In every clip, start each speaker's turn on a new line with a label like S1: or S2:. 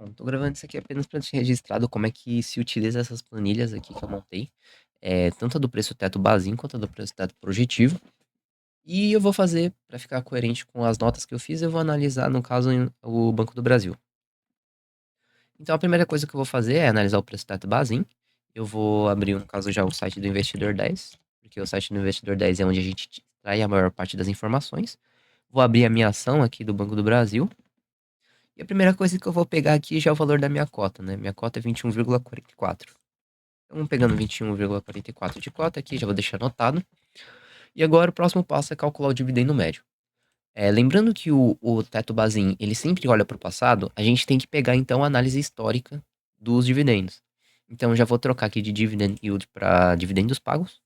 S1: Bom, tô gravando isso aqui apenas para deixar registrado como é que se utiliza essas planilhas aqui que eu montei, tanto a do preço teto basinho quanto a do preço teto projetivo. E eu vou fazer, para ficar coerente com as notas que eu fiz, eu vou analisar, no caso, o Banco do Brasil. Então a primeira coisa que eu vou fazer é analisar o preço teto basinho. Eu vou abrir, no caso, já o site do Investidor 10, porque o site do Investidor 10 é onde a gente extrai a maior parte das informações. Vou abrir a minha ação aqui do Banco do Brasil. E a primeira coisa que eu vou pegar aqui já é o valor da minha cota, né? Minha cota é 21,44. Então, pegando 21,44 de cota aqui, já vou deixar anotado. E agora o próximo passo é calcular o dividendo médio. Lembrando que o teto Bazin, ele sempre olha para o passado, a gente tem que pegar então a análise histórica dos dividendos. Então, eu já vou trocar aqui de dividend yield para dividendos pagos.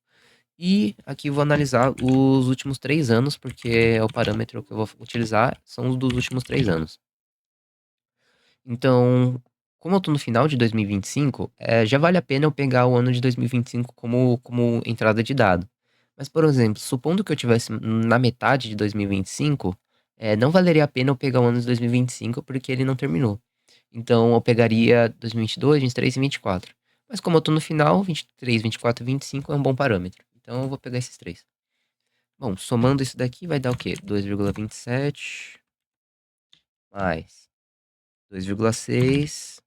S1: E aqui eu vou analisar os últimos 3 anos, porque é o parâmetro que eu vou utilizar, são os dos últimos 3 anos. Então, como eu tô no final de 2025, já vale a pena eu pegar o ano de 2025 como entrada de dado. Mas, por exemplo, supondo que eu tivesse na metade de 2025, não valeria a pena eu pegar o ano de 2025 porque ele não terminou. Então, eu pegaria 2022, 23 e 24. Mas como eu tô no final, 23, 24 e 25 é um bom parâmetro. Então, eu vou pegar esses três. Bom, somando isso daqui vai dar o quê? 2,27 mais 2,6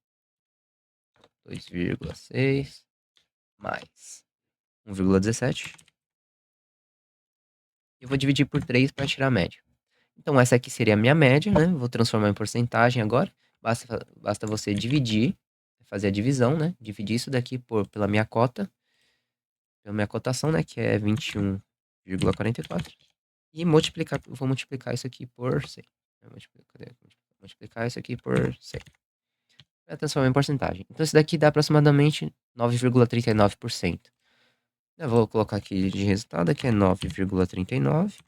S1: 2,6 mais 1,17. Eu vou dividir por 3 para tirar a média. Então, essa aqui seria a minha média, né? Vou transformar em porcentagem agora. Basta você dividir, fazer a divisão, né? Dividir isso daqui pela minha cota, pela minha cotação, né? Que é 21,44. E multiplicar, vou multiplicar isso aqui por 100. Multiplicar isso aqui por 100. Para transformar em porcentagem. Então, isso daqui dá aproximadamente 9,39%. Eu vou colocar aqui de resultado, que é 9,39.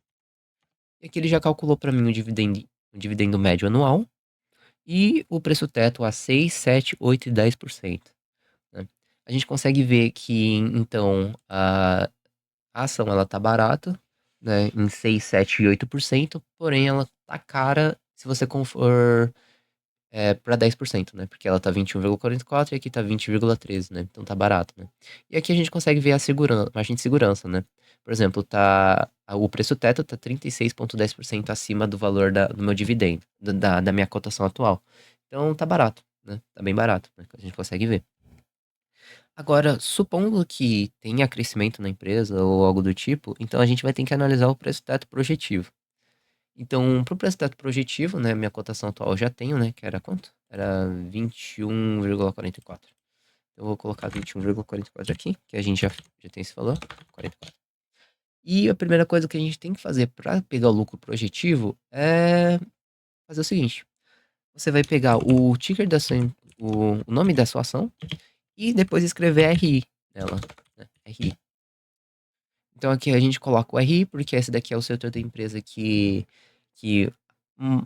S1: E aqui ele já calculou para mim o dividendo médio anual e o preço teto a 6, 7, 8 e 10%. Né? A gente consegue ver que, então, a ação ela tá barata, né, em 6, 7 e 8%, porém ela tá cara se você for para 10%, né? Porque ela tá 21,44 e aqui tá 20,13, né? Então tá barato, né? E aqui a gente consegue ver a margem de segurança, né? Por exemplo, o preço teto tá 36,10% acima do valor do meu dividendo, da minha cotação atual. Então tá barato, né? Tá bem barato, né? A gente consegue ver. Agora, supondo que tenha crescimento na empresa ou algo do tipo, então a gente vai ter que analisar o preço teto projetivo. Então, para o preço teto projetivo, né, minha cotação atual eu já tenho, né, que era quanto? Era 21,44. Eu vou colocar 21,44 aqui, que a gente já tem esse valor, 44. E a primeira coisa que a gente tem que fazer para pegar o lucro projetivo é fazer o seguinte: você vai pegar o ticker o nome da sua ação e depois escrever RI nela, né, RI. Então aqui a gente coloca o RI, porque esse daqui é o setor da empresa que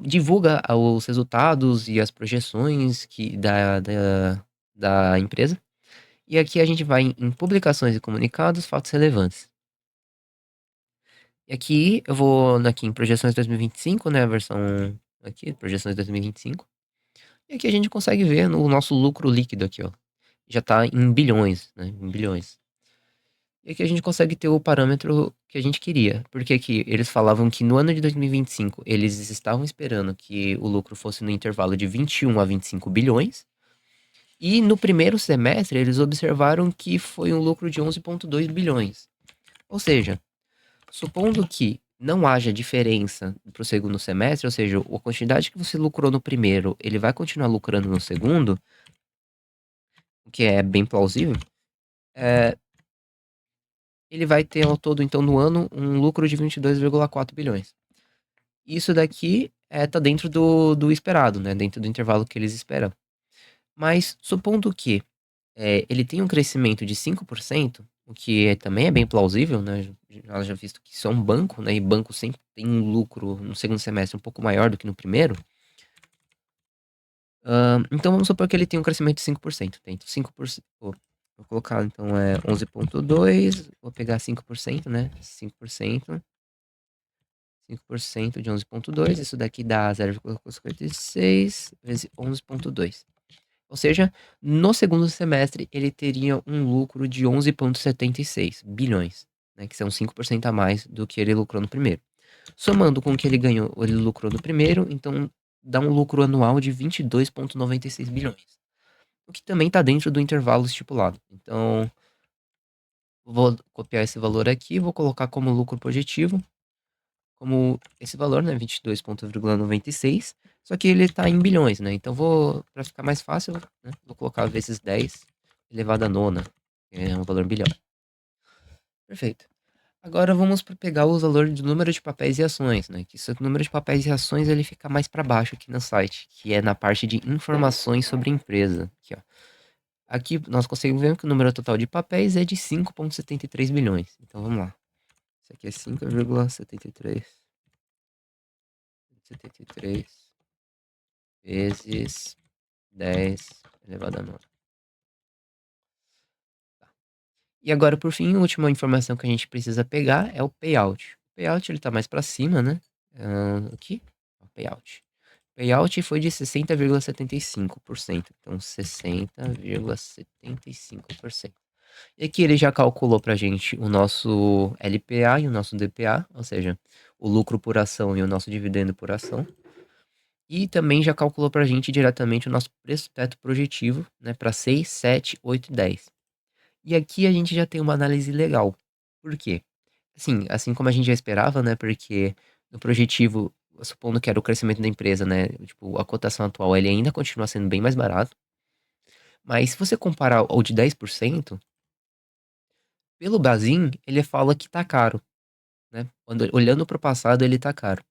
S1: divulga os resultados e as projeções da empresa. E aqui a gente vai em publicações e comunicados, fatos relevantes. E aqui eu vou aqui em projeções 2025, né, a versão aqui, projeções 2025. E aqui a gente consegue ver o nosso lucro líquido aqui, ó. Já tá em bilhões, né, em bilhões. E aqui a gente consegue ter o parâmetro que a gente queria. Porque aqui eles falavam que no ano de 2025 eles estavam esperando que o lucro fosse no intervalo de 21 a 25 bilhões. E no primeiro semestre eles observaram que foi um lucro de 11,2 bilhões. Ou seja, supondo que não haja diferença para o segundo semestre, ou seja, a quantidade que você lucrou no primeiro, ele vai continuar lucrando no segundo, o que é bem plausível, é, ele vai ter ao todo, então, no ano, um lucro de 22,4 bilhões. Isso daqui tá dentro do esperado, né? Dentro do intervalo que eles esperam. Mas, supondo que ele tenha um crescimento de 5%, o que também é bem plausível, né? Já visto que isso é um banco, né? E banco sempre tem um lucro no segundo semestre um pouco maior do que no primeiro. Então vamos supor que ele tem um crescimento de 5%. Tá? Então 5%. Vou colocar, então, 11,2. Vou pegar 5%, né? 5%. 5% de 11,2. Isso daqui dá 0,56 vezes 11,2. Ou seja, no segundo semestre ele teria um lucro de 11,76 bilhões, né, que são 5% a mais do que ele lucrou no primeiro. Somando com o que ele ganhou, ele lucrou no primeiro, então dá um lucro anual de 22,96 bilhões. O que também está dentro do intervalo estipulado. Então, vou copiar esse valor aqui, vou colocar como lucro positivo, como esse valor, né, 22,96, só que ele está em bilhões, né? Então para ficar mais fácil, né, vou colocar vezes 10 elevado a nona, que é um valor bilhão. Perfeito. Agora vamos para pegar o valor do número de papéis e ações, né? Que esse número de papéis e ações ele fica mais para baixo aqui no site, que é na parte de informações sobre a empresa. Aqui, ó. Aqui nós conseguimos ver que o número total de papéis é de 5,73 bilhões. Então vamos lá. Isso aqui é 5,73 vezes 10 elevado a 9. Tá. E agora, por fim, a última informação que a gente precisa pegar é o payout. O payout ele tá mais para cima, né? Aqui, o payout. Payout foi de 60,75%. Então, 60,75%. E aqui ele já calculou pra gente o nosso LPA e o nosso DPA, ou seja, o lucro por ação e o nosso dividendo por ação. E também já calculou pra gente diretamente o nosso preço teto projetivo, né, para 6, 7, 8 e 10. E aqui a gente já tem uma análise legal. Por quê? Assim como a gente já esperava, né, porque no projetivo, supondo que era o crescimento da empresa, né, tipo, a cotação atual, ele ainda continua sendo bem mais barato. Mas se você comparar ao de 10%, pelo Bazin, ele fala que tá caro, né? Olhando para o passado, ele tá caro.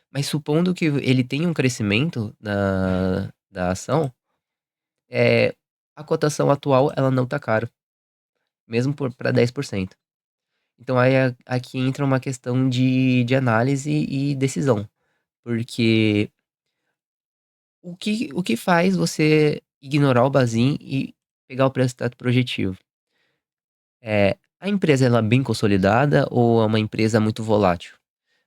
S1: Mas supondo que ele tenha um crescimento da ação, a cotação atual ela não tá caro, mesmo para 10%. Então aí aqui entra uma questão de análise e decisão. Porque o que faz você ignorar o Bazin e pegar o preço teto projetivo? A empresa ela é bem consolidada ou é uma empresa muito volátil?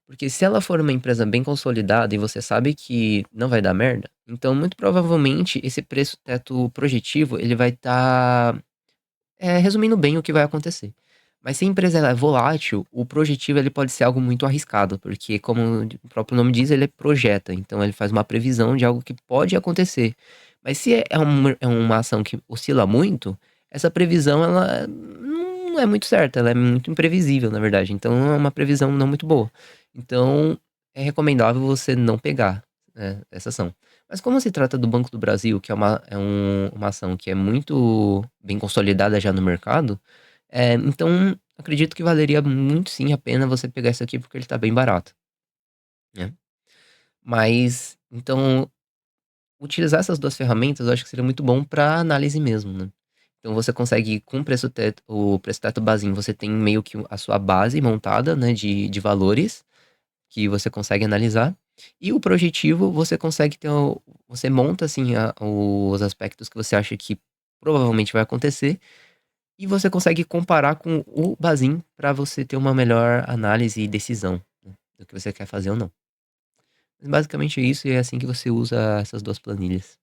S1: Porque se ela for uma empresa bem consolidada e você sabe que não vai dar merda, então muito provavelmente esse preço teto projetivo ele vai estar resumindo bem o que vai acontecer. Mas se a empresa ela é volátil, o projetivo ele pode ser algo muito arriscado, porque como o próprio nome diz, ele projeta, então ele faz uma previsão de algo que pode acontecer. Mas se é uma ação que oscila muito, essa previsão ela não é muito certa, ela é muito imprevisível, na verdade. Então é uma previsão não muito boa. Então é recomendável você não pegar, né, essa ação. Mas como se trata do Banco do Brasil, que é uma ação que é muito bem consolidada já no mercado, então acredito que valeria muito sim a pena você pegar isso aqui porque ele tá bem barato, né? Mas, então, utilizar essas duas ferramentas eu acho que seria muito bom para análise mesmo, né? Então você consegue, com o preço teto basinho, você tem meio que a sua base montada, né, de valores que você consegue analisar. E o projetivo, você consegue você monta assim os aspectos que você acha que provavelmente vai acontecer e você consegue comparar com o Bazin para você ter uma melhor análise e decisão, né, do que você quer fazer ou não. Mas basicamente é isso e é assim que você usa essas duas planilhas.